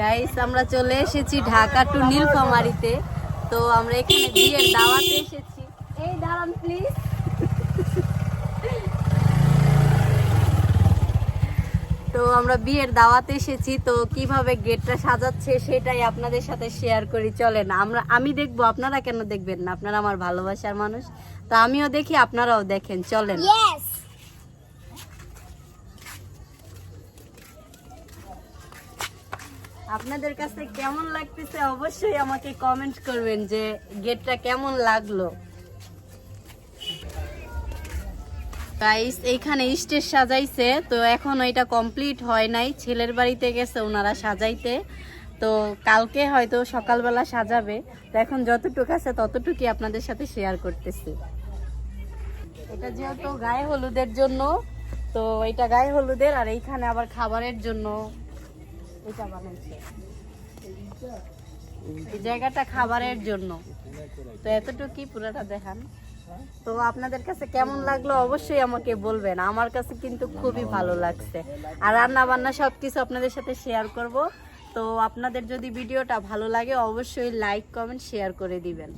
Guys আমরা চলে এসেছি ঢাকা টু নীলফামারীতে। তো আমরা এখানে বিয়ের দাওয়াতে এসেছি। এই দাঁড়ান প্লিজ। তো আমরা বিয়ের দাওয়াতে এসেছি, তো কিভাবে গেটটা সাজাচ্ছে সেটাই আপনাদের সাথে শেয়ার করি। চলেন আমি দেখবো, আপনারা কেন দেখবেন না? আপনারা আমার ভালোবাসার মানুষ, তো আমিও দেখি আপনারাও দেখেন। চলেন। আপনাদের কাছে কেমন লাগতেছে অবশ্যই আমাকে কমেন্ট করবেন যে গেটটা কেমন লাগলো। গাইস এইখানে স্টেজ সাজাইছে, তো এখন এটা কমপ্লিট হয় নাই, ছেলের বাড়িতে গেছে ওনারা সাজাইতে। তো কালকে হয়তো সকালবেলা সাজাবে। তো এখন যতটুকু আছে ততটুকুই আপনাদের সাথে শেয়ার করতেছি। এটা যেহেতু গায়ে হলুদের জন্য, তো এটা গায়ে হলুদের, আর এইখানে আবার খাবারের জন্য এটা বানাইছে। এই জায়গাটা খাবারের জন্য। তো এতটুকুই, পুরোটা দেখান। তো আপনাদের কাছে কেমন লাগলো অবশ্যই আমাকে বলবেন। আমার কাছে কিন্তু খুবই ভালো লাগছে, আর রান্না বান্না সবকিছু আপনাদের সাথে শেয়ার করব। তো আপনাদের যদি ভিডিওটা ভালো লাগে অবশ্যই লাইক কমেন্ট শেয়ার করে দিবেন।